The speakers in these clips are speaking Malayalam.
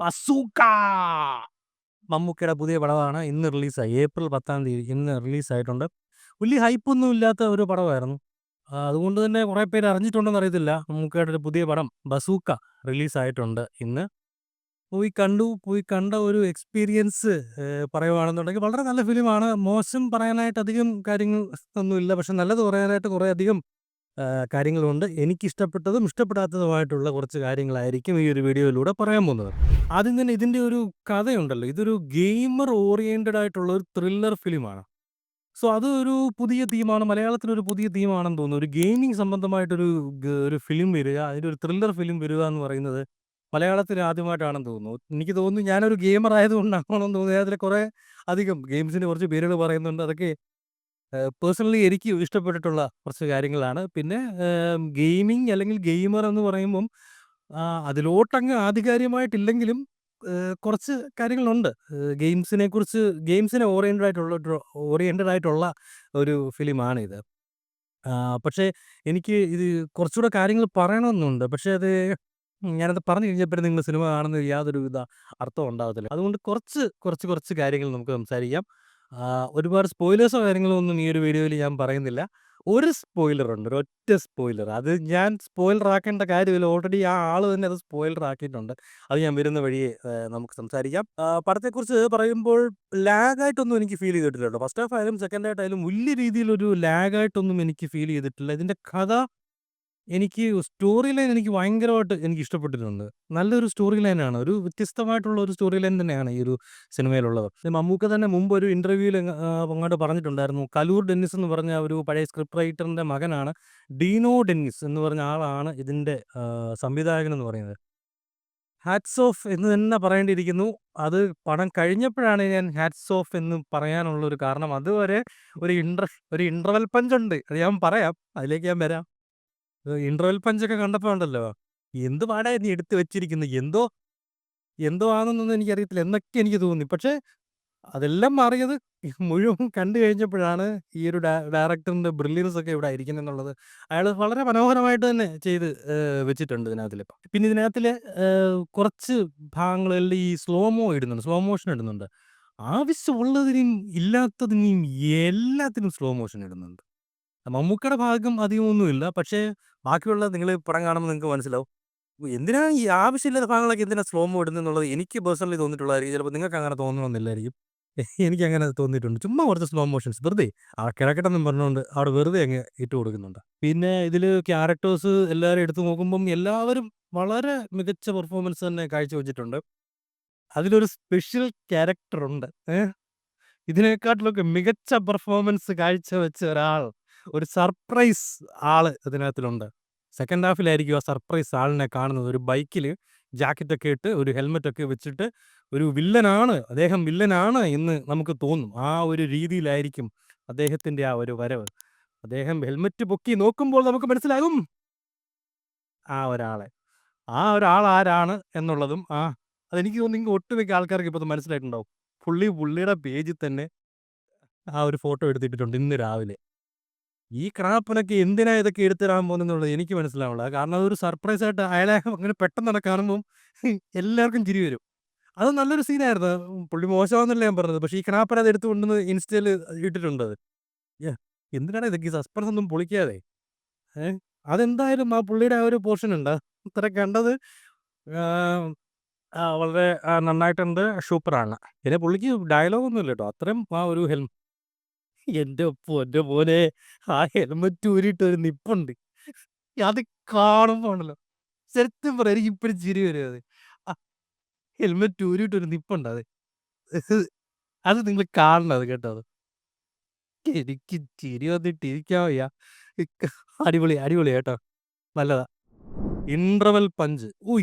ബസൂക്ക മമ്മൂക്കയുടെ പുതിയ പടമാണ്. ഇന്ന് റിലീസായി. ഏപ്രിൽ 10-ാം തീയതി ഇന്ന് റിലീസായിട്ടുണ്ട്. വലിയ ഹൈപ്പൊന്നും ഇല്ലാത്ത ഒരു പടമായിരുന്നു. അതുകൊണ്ട് തന്നെ കുറേ പേര് അറിഞ്ഞിട്ടുണ്ടോന്ന് അറിയത്തില്ല. മമ്മൂക്കയുടെ ഒരു പുതിയ പടം ബസൂക്ക റിലീസായിട്ടുണ്ട് ഇന്ന്. പോയി കണ്ടു. പോയി കണ്ട ഒരു എക്സ്പീരിയൻസ് പറയുവാണെന്നുണ്ടെങ്കിൽ വളരെ നല്ല ഫിലിമാണ്. മോശം പറയാനായിട്ട് അധികം കാര്യങ്ങൾ ഒന്നുമില്ല. പക്ഷെ നല്ലത് പറയാനായിട്ട് കുറേയധികം കാര്യങ്ങളുണ്ട്. എനിക്കിഷ്ടപ്പെട്ടതും ഇഷ്ടപ്പെടാത്തതുമായിട്ടുള്ള കുറച്ച് കാര്യങ്ങളായിരിക്കും ഈ ഒരു വീഡിയോയിലൂടെ പറയാൻ പോകുന്നത്. ആദ്യം തന്നെ ഇതിൻ്റെ ഒരു കഥയുണ്ടല്ലോ. ഇതൊരു ഗെയിമർ ഓറിയന്റഡ് ആയിട്ടുള്ള ഒരു ത്രില്ലർ ഫിലിമാണ്. സോ അത് ഒരു പുതിയ തീമാണ്. മലയാളത്തിലൊരു പുതിയ തീമാണെന്ന് തോന്നുന്നു. ഒരു ഗെയിമിംഗ് സംബന്ധമായിട്ടൊരു ഒരു ഫിലിം വരിക, അതിൻ്റെ ഒരു ത്രില്ലർ ഫിലിം വരിക എന്ന് പറയുന്നത് മലയാളത്തിൽ ആദ്യമായിട്ടാണെന്ന് തോന്നുന്നു. എനിക്ക് തോന്നുന്നു ഞാനൊരു ഗെയിമർ ആയതുകൊണ്ടാണോന്ന് തോന്നുന്നു. അതിൽ കുറേ അധികം ഗെയിംസിൻ്റെ കുറച്ച് പേരുകൾ പറയുന്നുണ്ട്. അതൊക്കെ പേഴ്സണലി എനിക്ക് ഇഷ്ടപ്പെട്ടിട്ടുള്ള കുറച്ച് കാര്യങ്ങളാണ്. പിന്നെ ഗെയിമിംഗ് അല്ലെങ്കിൽ ഗെയിമർ എന്ന് പറയുമ്പം അതിലോട്ടങ്ങ് ആധികാരികമായിട്ടില്ലെങ്കിലും കുറച്ച് കാര്യങ്ങളുണ്ട്. ഗെയിംസിനെക്കുറിച്ച് ഗെയിംസിനെ ഓറിയന്റഡ് ആയിട്ടുള്ള ഒരു ഫിലിമാണിത്. പക്ഷേ എനിക്ക് ഇത് കുറച്ചുകൂടെ കാര്യങ്ങൾ പറയണമെന്നുണ്ട്. പക്ഷേ ഞാനത് പറഞ്ഞു കഴിഞ്ഞപ്പോഴേ നിങ്ങൾ സിനിമ കാണുന്നത് യാതൊരു വിധ അർത്ഥവും ഉണ്ടാവത്തില്ല. അതുകൊണ്ട് കുറച്ച് കാര്യങ്ങൾ നമുക്ക് സംസാരിക്കാം. ഒരുപാട് സ്പോയിലേഴ്സോ കാര്യങ്ങളോ ഒന്നും ഈ ഒരു വീഡിയോയിൽ ഞാൻ പറയുന്നില്ല. ഒരു സ്പോയിലറുണ്ട്. ഒരൊറ്റ സ്പോയിലർ. അത് ഞാൻ സ്പോയിലർ ആക്കേണ്ട കാര്യമില്ല. ഓൾറെഡി ആ ആള് തന്നെ അത് സ്പോയിലർ ആക്കിയിട്ടുണ്ട്. അത് ഞാൻ വരുന്ന വഴിയെ നമുക്ക് സംസാരിക്കാം. പടത്തെക്കുറിച്ച് പറയുമ്പോൾ ലാഗായിട്ടൊന്നും എനിക്ക് ഫീൽ ചെയ്തിട്ടില്ല കേട്ടോ. ഫസ്റ്റ് ഹാഫ് ആയാലും സെക്കൻഡ് ഹാഫ് ആയാലും വലിയ രീതിയിലൊരു ലാഗായിട്ടൊന്നും എനിക്ക് ഫീൽ ചെയ്തിട്ടില്ല. ഇതിൻ്റെ കഥ സ്റ്റോറി ലൈൻ എനിക്ക് ഭയങ്കരമായിട്ട് എനിക്ക് ഇഷ്ടപ്പെട്ടിട്ടുണ്ട്. നല്ലൊരു സ്റ്റോറി ലൈനാണ്. ഒരു വ്യത്യസ്തമായിട്ടുള്ള ഒരു സ്റ്റോറി ലൈൻ തന്നെയാണ് ഈ ഒരു സിനിമയിലുള്ളത്. മമ്മൂക്ക തന്നെ മുമ്പ് ഒരു ഇന്റർവ്യൂവിൽ അങ്ങോട്ട് പറഞ്ഞിട്ടുണ്ടായിരുന്നു. കലൂർ ഡെന്നിസ് എന്ന് പറഞ്ഞ ഒരു പഴയ സ്ക്രിപ്റ്റ് റൈറ്ററിന്റെ മകനാണ് ഡീനോ ഡെന്നിസ് എന്ന് പറഞ്ഞ ആളാണ് ഇതിന്റെ സംവിധായകൻ എന്ന് പറയുന്നത്. ഹാറ്റ്സ് ഓഫ് എന്ന് തന്നെ പറയേണ്ടിയിരിക്കുന്നു. അത് പടം കഴിഞ്ഞപ്പോഴാണ് ഞാൻ ഹാറ്റ്സ് ഓഫ് എന്ന് പറയാനുള്ള ഒരു കാരണം. അതുവരെ ഒരു ഇന്റർവെൽ പഞ്ച് ഉണ്ട്. അത് ഞാൻ പറയാം. അതിലേക്ക് ഞാൻ വരാം. ഇന്റർവെൽ പഞ്ചൊക്കെ കണ്ടപ്പോ ഉണ്ടല്ലോ, എന്ത് പാടാ നീ എടുത്ത് വെച്ചിരിക്കുന്നത്, എന്തോ ആണെന്നൊന്നും എനിക്കറിയത്തില്ല എന്നൊക്കെ എനിക്ക് തോന്നി. പക്ഷേ അതെല്ലാം മാറിയത് മുഴുവൻ കണ്ടു കഴിഞ്ഞപ്പോഴാണ് ഈ ഒരു ഡയറക്ടറിന്റെ ബ്രില്യൻസ് ഒക്കെ ഇവിടെ ഇരിക്കുന്നെന്നുള്ളത് അയാൾ വളരെ മനോഹരമായിട്ട് തന്നെ ചെയ്ത് വെച്ചിട്ടുണ്ട് ഇതിനകത്തില്. പിന്നെ ഇതിനകത്തില് കുറച്ച് ഭാഗങ്ങളിൽ ഈ സ്ലോ മോഷൻ ഇടുന്നുണ്ട്. ആവശ്യമുള്ളതിനും ഇല്ലാത്തതിനും എല്ലാത്തിനും സ്ലോ മോഷൻ ഇടുന്നുണ്ട്. മമ്മൂക്കയുടെ ഭാഗം അധികമൊന്നുമില്ല. പക്ഷേ ബാക്കിയുള്ള നിങ്ങൾ പടം കാണുമ്പോൾ നിങ്ങൾക്ക് മനസ്സിലാവും. എന്തിനാ ഈ ആവശ്യമില്ലാത്ത ഭാഗങ്ങളൊക്കെ എന്തിനാ സ്ലോമോ ഇടുന്നെന്നുള്ളത് എനിക്ക് പേഴ്സണലി തോന്നിയിട്ടുള്ളതായിരിക്കും. ചിലപ്പോൾ നിങ്ങൾക്ക് അങ്ങനെ തോന്നണമെന്നില്ലായിരിക്കും. എനിക്കങ്ങനെ തോന്നിയിട്ടുണ്ട്. ചുമ്മാ കുറച്ച് സ്ലോ മോഷൻസ് വെറുതെ കിടക്കട്ടെന്നും പറഞ്ഞുകൊണ്ട് അവിടെ വെറുതെ അങ്ങ് ഇട്ട് കൊടുക്കുന്നുണ്ട്. പിന്നെ ഇതിൽ ക്യാരക്ടേഴ്സ് എല്ലാവരും എടുത്തു നോക്കുമ്പം എല്ലാവരും വളരെ മികച്ച പെർഫോമൻസ് തന്നെ കാഴ്ചവെച്ചിട്ടുണ്ട്. അതിലൊരു സ്പെഷ്യൽ ക്യാരക്ടറുണ്ട്. ഇതിനെക്കാട്ടിലൊക്കെ മികച്ച പെർഫോമൻസ് കാഴ്ചവെച്ച ഒരു സർപ്രൈസ് ആള് ഇതിനകത്തിലുണ്ട്. സെക്കൻഡ് ഹാഫിലായിരിക്കും ആ സർപ്രൈസ് ആളിനെ കാണുന്നത്. ഒരു ബൈക്കില് ജാക്കറ്റൊക്കെ ഇട്ട് ഒരു ഹെൽമെറ്റൊക്കെ വെച്ചിട്ട് അദ്ദേഹം വില്ലനാണ് എന്ന് നമുക്ക് തോന്നും. ആ ഒരു രീതിയിലായിരിക്കും അദ്ദേഹത്തിന്റെ ആ ഒരു വരവ്. അദ്ദേഹം ഹെൽമെറ്റ് പൊക്കി നോക്കുമ്പോൾ നമുക്ക് മനസ്സിലാകും ആ ഒരാളെ. ആ ഒരാൾ ആരാണ് എന്നുള്ളതും അതെനിക്ക് തോന്നുന്നു ഒട്ടുമിക്ക ആൾക്കാർക്ക് ഇപ്പോൾ മനസ്സിലായിട്ടുണ്ടാവും. പുള്ളിയുടെ പേജിൽ തന്നെ ആ ഒരു ഫോട്ടോ എടുത്തിട്ടിട്ടുണ്ട് ഇന്ന് രാവിലെ. ഈ ക്രാപ്പനൊക്കെ എന്തിനാ ഇതൊക്കെ എടുത്തിടാൻ പോകുന്നെന്നുള്ളത് എനിക്ക് മനസ്സിലാവുന്നില്ല. കാരണം അതൊരു സർപ്രൈസായിട്ട് അയാളെ അങ്ങനെ പെട്ടെന്ന് കാണുമ്പം എല്ലാവർക്കും ചിരി വരും. അത് നല്ലൊരു സീനായിരുന്നു. പുള്ളി മോശമാണെന്നല്ല ഞാൻ പറഞ്ഞത്. പക്ഷേ ഈ ക്രാപ്പൻ അത് എടുത്ത് കൊണ്ടുവന്ന് ഇൻസ്റ്റയിൽ ഇട്ടിട്ടുണ്ടത്. എന്തിനാണ് ഇതൊക്കെ ഈ സസ്പെൻസ് ഒന്നും പൊളിക്കാതെ. അതെന്തായാലും ആ പുള്ളിയുടെ ആ ഒരു പോർഷൻ ഉണ്ട്. ഇത്ര കണ്ടത് വളരെ നന്നായിട്ടുണ്ട്. സൂപ്പറാണ്. പിന്നെ പുള്ളിക്ക് ഡയലോഗൊന്നുമില്ല കേട്ടോ. അത്രയും ആ ഒരു എൻ്റെ പൊന്നോ മോനെ, ആ ഹെൽമെറ്റ് ഊരിയിട്ടൊരു നിപ്പുണ്ട്. അത് കാണുമ്പോ ഉണ്ടല്ലോ, സത്യം പറയാം എനിക്കിപ്പഴും ചിരി വരും അത്. ആ ഹെൽമെറ്റ് ഊരിയിട്ടൊരു നിപ്പുണ്ട് അത്. അത് നിങ്ങൾ കാണണം അത് കേട്ടോ. എനിക്ക് ചിരി വന്നിട്ട് ഇരിക്കാൻ വയ്യ. അടിപൊളി കേട്ടോ. നല്ലതാ. Interval punch.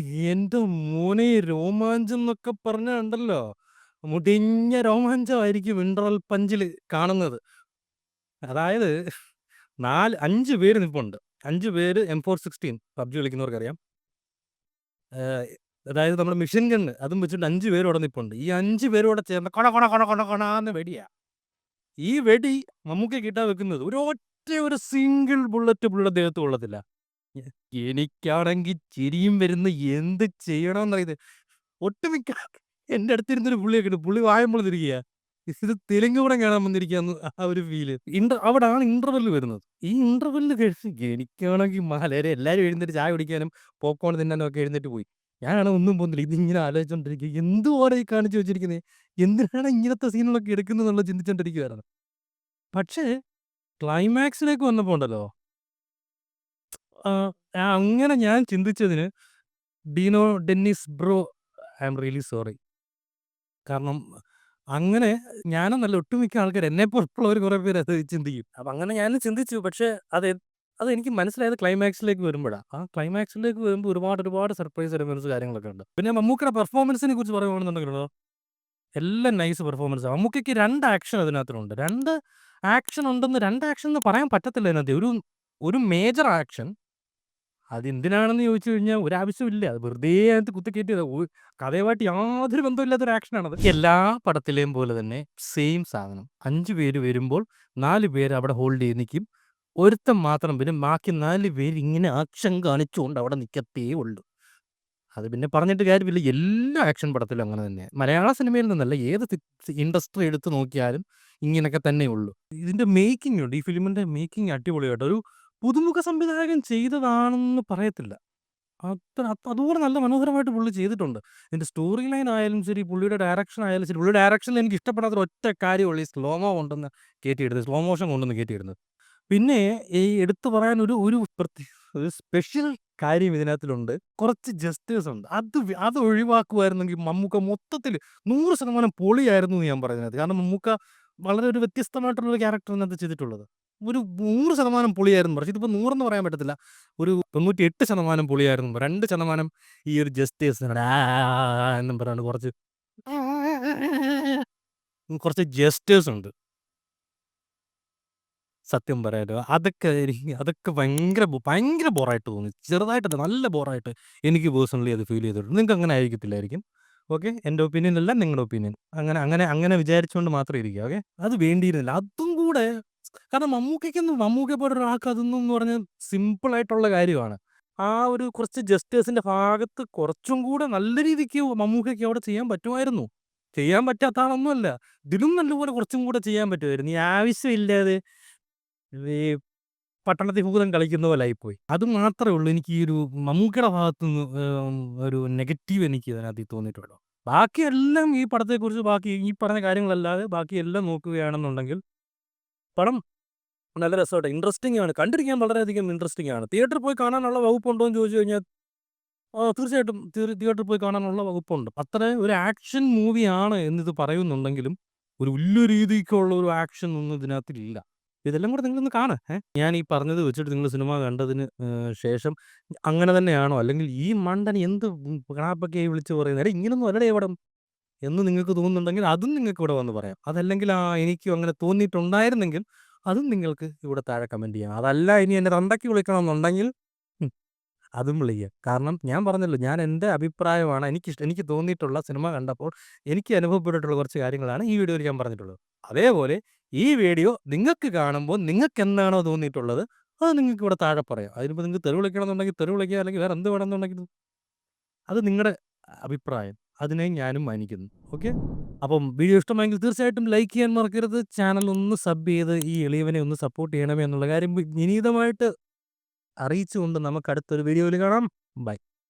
എൻ്റെ മോനെ, രോമാഞ്ചം എന്നൊക്കെ പറഞ്ഞാ ഉണ്ടല്ലോ, മുടിഞ്ഞ രോമാഞ്ചമായിരിക്കും ഇന്റർവെൽ പഞ്ചില് കാണുന്നത്. അതായത് 5 പേര് നിൽപ്പുണ്ട്. 5 പേര് M416 പബ്ജി കളിക്കുന്നവർക്കറിയാം. അതായത് നമ്മുടെ മിഷൻ ഗണ്ണ് അതും വെച്ചിട്ട് 5 പേര് അവിടെ നിൽപ്പുണ്ട്. ഈ 5 പേരും ചേർന്ന് കൊണാന്ന് വെടിയാ. ഈ വെടി മമ്മൂക്കയ്ക്ക് വെക്കുന്നത് ഒരു സിംഗിൾ ബുള്ളറ്റ് പുള്ളിയുടെ ദേഹത്ത് കൊള്ളത്തില്ല. എനിക്കാണെങ്കിൽ ചിരിയും വരുന്നു. എന്ത് ചെയ്യണമെന്നറിയത്. ഒട്ടുമിക്ക എൻ്റെ അടുത്തിരുന്നൊരു പുള്ളിയൊക്കെ ഉണ്ട്. പുള്ളി വായും പൊളന്നിരിക്കുകയാ. ഇത് തെലുങ്ക് പടം കാണാൻ വന്നിരിക്കാന്ന് ആ ഒരു ഫീല്. അവിടാണ് ഇന്റർവെൽ വരുന്നത്. ഈ ഇന്റർവെല്ല് കഴിച്ച് എനിക്കാണെങ്കി മലരെ എല്ലാരും എഴുന്നേറ്റ് ചായ കുടിക്കാനും പോപ്കോൺ തിന്നാനും ഒക്കെ എഴുന്നേറ്റ് പോയി. ഞാനാണെ ഒന്നും പോകുന്നില്ല. ഇതിങ്ങനെ ആലോചിച്ചോണ്ടിരിക്കുക. എന്തുവാടാ ഈ കാണിച്ചു വെച്ചിരിക്കുന്നെ? എന്തിനാണ് ഇങ്ങനത്തെ സീനുകളൊക്കെ എടുക്കുന്നതെന്നുള്ളത് ചിന്തിച്ചോണ്ടിരിക്കുവായിരുന്നു. പക്ഷേ ക്ലൈമാക്സിലേക്ക് വന്നപ്പോ ഉണ്ടല്ലോ, ആഹ്, അങ്ങനെ ഞാൻ ചിന്തിച്ചതിന് Dino Dennis bro, I am really sorry. കാരണം അങ്ങനെ ഞാനെന്നല്ല ഒട്ടുമിക്ക ആൾക്കാര് എന്നെപ്പോലുള്ളവര് കുറെ പേര് അത് ചിന്തിക്കും. അപ്പൊ അങ്ങനെ ഞാനും ചിന്തിച്ചു. പക്ഷേ അത് അതെനിക്ക് മനസ്സിലായത് ക്ലൈമാക്സിലേക്ക് വരുമ്പഴാ. ആ ക്ലൈമാക്സിലേക്ക് വരുമ്പോ ഒരുപാട് സർപ്രൈസ് എലമെന്റ്സ് കാര്യങ്ങളൊക്കെ ഉണ്ട്. പിന്നെ മമ്മൂക്കയുടെ പെർഫോമൻസിനെ കുറിച്ച് പറയുവാണെന്നുണ്ടെങ്കിലോ, എല്ലാം നൈസ് പെർഫോമൻസാ. മമ്മൂക്കയ്ക്ക് 2 ആക്ഷൻ അതിനകത്തുണ്ട്. 2 ആക്ഷൻ ഉണ്ടെന്ന് 2 ആക്ഷൻ എന്ന് പറയാൻ പറ്റത്തില്ല അതിനകത്ത്. ഒരു മേജർ ആക്ഷൻ അതെന്തിനാണെന്ന് ചോദിച്ചു കഴിഞ്ഞാൽ ഒരാവശ്യമില്ല. അത് വെറുതെ അതിനകത്ത് കുത്തിക്കേറ്റിയതാ. കഥയുമായിട്ട് യാതൊരു ബന്ധവുമില്ലാത്ത ഒരു ആക്ഷനാണത്. എല്ലാ പടത്തിലെയും പോലെ തന്നെ സെയിം സാധനം. 5 പേര് വരുമ്പോൾ 4 പേര് അവിടെ ഹോൾഡ് ചെയ്ത് നിക്കും. ഒരുത്തൻ മാത്രം വരും. ബാക്കി 4 പേര് ഇങ്ങനെ ആക്ഷൻ കാണിച്ചുകൊണ്ട് അവിടെ നിക്കത്തേ ഉള്ളൂ. അത് പിന്നെ പറഞ്ഞിട്ട് കാര്യമില്ല. എല്ലാ ആക്ഷൻ പടത്തിലും അങ്ങനെ തന്നെയാ. മലയാള സിനിമയിൽ നിന്നല്ല, ഏത് ഇൻഡസ്ട്രി എടുത്ത് നോക്കിയാലും ഇങ്ങനൊക്കെ തന്നെ ഉള്ളൂ. ഇതിന്റെ മേക്കിംഗ് ഉണ്ട്. ഈ ഫിലിമിന്റെ മേക്കിംഗ് അടിപൊളിയാട്ടോ. ഒരു പുതുമുഖ സംവിധായകൻ ചെയ്തതാണെന്ന് പറയത്തില്ല. അതുപോലെ നല്ല മനോഹരമായിട്ട് പുള്ളി ചെയ്തിട്ടുണ്ട്. ഇതിന്റെ സ്റ്റോറി ലൈൻ ആയാലും ശരി, പുള്ളിയുടെ ഡയറക്ഷൻ ആയാലും ശരി. പുള്ളിയുടെ ഡയറക്ഷനിൽ എനിക്ക് ഇഷ്ടപ്പെടാത്ത ഒറ്റ കാര്യമുള്ളൂ ഈ സ്ലോമോ കൊണ്ടുവന്ന് കേറ്റിയിടുന്നത്. സ്ലോ മോഷൻ കൊണ്ടുവന്ന് കേറ്റിയിടുന്നത്. പിന്നെ ഈ എടുത്തു പറയാൻ ഒരു സ്പെഷ്യൽ കാര്യം ഇതിനകത്തിലുണ്ട്. കുറച്ച് ജസ്റ്റേഴ്സ് ഉണ്ട്. അത് ഒഴിവാക്കുമായിരുന്നെങ്കിൽ മമ്മൂക്ക മൊത്തത്തില് 100% പൊളിയായിരുന്നു എന്ന് ഞാൻ പറയുന്നത്. കാരണം മമ്മൂക്ക വളരെ ഒരു വ്യത്യസ്തമായിട്ടുള്ള ഒരു ക്യാരക്ടർ ഇതിനകത്ത് ചെയ്തിട്ടുള്ളത്. ഒരു 100% പൊളിയായിരുന്നു. പക്ഷേ ഇതിപ്പോ 100 എന്ന് പറയാൻ പറ്റത്തില്ല. ഒരു 98% പൊളിയായിരുന്നു. 2% ഈ ഒരു ജസ്റ്റേഴ്സ് എന്നും പറഞ്ഞാണ്ട് കുറച്ച് ജസ്റ്റേഴ്സ് ഉണ്ട്. സത്യം പറയാലോ. അതൊക്കെ ഭയങ്കര ബോറായിട്ട് തോന്നി. ചെറുതായിട്ടല്ല, നല്ല ബോറായിട്ട് എനിക്ക് പേഴ്സണലി അത് ഫീൽ ചെയ്തിട്ടുണ്ട്. നിങ്ങൾക്ക് അങ്ങനെ ആയിരിക്കത്തില്ലായിരിക്കും. ഓക്കെ. എൻ്റെ ഒപ്പീനിയൻ അല്ല നിങ്ങളുടെ ഒപ്പീനിയൻ. അങ്ങനെ വിചാരിച്ചുകൊണ്ട് മാത്രം ഇരിക്കുക. ഓക്കെ. അത് വേണ്ടിയിരുന്നില്ല. അതും കൂടെ കാരണം മമ്മൂക്കയെ പോലൊരാൾക്ക് അതൊന്നും എന്ന് പറഞ്ഞാൽ സിമ്പിൾ ആയിട്ടുള്ള കാര്യമാണ്. ആ ഒരു കുറച്ച് ജസ്റ്റേഴ്സിന്റെ ഭാഗത്ത് കുറച്ചും കൂടെ നല്ല രീതിക്ക് മമ്മൂക്കയ്ക്ക് അവിടെ ചെയ്യാൻ പറ്റുമായിരുന്നു. ചെയ്യാൻ പറ്റാത്ത ആളൊന്നുമല്ല. ഇതിലും നല്ലപോലെ കുറച്ചും കൂടെ ചെയ്യാൻ പറ്റുമായിരുന്നു. ഈ ആവശ്യമില്ലാതെ ഈ പട്ടണത്തിൽ ഭൂതം കളിക്കുന്ന പോലെ ആയിപ്പോയി. അത് മാത്രമേ ഉള്ളൂ എനിക്ക് ഈ ഒരു മമ്മൂക്കയുടെ ഭാഗത്തുനിന്ന് ഒരു നെഗറ്റീവ് എനിക്ക് ഇതിനകത്ത് തോന്നിയിട്ടുള്ളൂ. ബാക്കിയെല്ലാം ഈ പടത്തെക്കുറിച്ച് ബാക്കി ഈ പറഞ്ഞ കാര്യങ്ങളല്ലാതെ ബാക്കിയെല്ലാം നോക്കുകയാണെന്നുണ്ടെങ്കിൽ പടം നല്ല രസമായിട്ട് ഇൻട്രസ്റ്റിംഗ് ആണ്. കണ്ടിരിക്കാൻ വളരെയധികം ഇൻട്രസ്റ്റിംഗ് ആണ്. തിയേറ്ററിൽ പോയി കാണാനുള്ള വകുപ്പുണ്ടോ എന്ന് ചോദിച്ചു കഴിഞ്ഞാൽ തീർച്ചയായിട്ടും തിയേറ്ററിൽ പോയി കാണാനുള്ള വകുപ്പുണ്ട്. അത്ര ഒരു ആക്ഷൻ മൂവിയാണ് എന്നിത് പറയുന്നുണ്ടെങ്കിലും ഒരു വലിയ രീതിക്കുള്ള ഒരു ആക്ഷൻ ഒന്നും ഇതിനകത്തില്ല. ഇതെല്ലാം കൂടെ നിങ്ങളൊന്ന് കാണ്. ഞാൻ ഈ പറഞ്ഞത് വെച്ചിട്ട് നിങ്ങൾ സിനിമ കണ്ടതിന് ശേഷം അങ്ങനെ തന്നെയാണോ? അല്ലെങ്കിൽ ഈ മണ്ടൻ എന്ത് കിണാപ്പൊക്കെയായി വിളിച്ച് പറയുന്നത്? എടാ ഇങ്ങനൊന്നും അല്ലടേ പടം എന്ന് നിങ്ങൾക്ക് തോന്നുന്നുണ്ടെങ്കിൽ അതും നിങ്ങൾക്ക് ഇവിടെ വന്ന് പറയാം. അതല്ലെങ്കിൽ എനിക്കും അങ്ങനെ തോന്നിയിട്ടുണ്ടായിരുന്നെങ്കിൽ അതും നിങ്ങൾക്ക് ഇവിടെ താഴെ കമന്റ് ചെയ്യാം. അതല്ല ഇനി എന്നെ തന്തയ്ക്ക് വിളിക്കണമെന്നുണ്ടെങ്കിൽ അതും വിളിക്കുക. കാരണം ഞാൻ പറഞ്ഞല്ലോ, ഞാൻ എൻ്റെ അഭിപ്രായമാണ്. എനിക്ക് തോന്നിയിട്ടുള്ള സിനിമ കണ്ടപ്പോൾ എനിക്ക് അനുഭവപ്പെട്ടിട്ടുള്ള കുറച്ച് കാര്യങ്ങളാണ് ഈ വീഡിയോയിൽ ഞാൻ പറഞ്ഞിട്ടുള്ളത്. അതേപോലെ ഈ വീഡിയോ നിങ്ങൾക്ക് കാണുമ്പോൾ നിങ്ങൾക്ക് എന്താണോ തോന്നിയിട്ടുള്ളത് അത് നിങ്ങൾക്ക് ഇവിടെ താഴെ പറയാം. അതിനിപ്പോൾ നിങ്ങൾക്ക് തെറി വിളിക്കണമെന്നുണ്ടെങ്കിൽ തെറി വിളിക്കുക, അല്ലെങ്കിൽ വേറെ എന്ത് വേണമെന്നുണ്ടെങ്കിലും അത് നിങ്ങളുടെ അഭിപ്രായം. അതിനെ ഞാനും മാനിക്കുന്നു. ഓക്കെ. അപ്പം വീഡിയോ ഇഷ്ടമായെങ്കിൽ തീർച്ചയായിട്ടും ലൈക്ക് ചെയ്യാൻ മറക്കരുത്. ചാനൽ ഒന്ന് സബ് ചെയ്ത് ഈ എളിയവനെ ഒന്ന് സപ്പോർട്ട് ചെയ്യണമേ എന്നുള്ള കാര്യം വിനീതമായിട്ട് അറിയിച്ചുകൊണ്ട് നമുക്ക് അടുത്തൊരു വീഡിയോയിൽ കാണാം. ബൈ.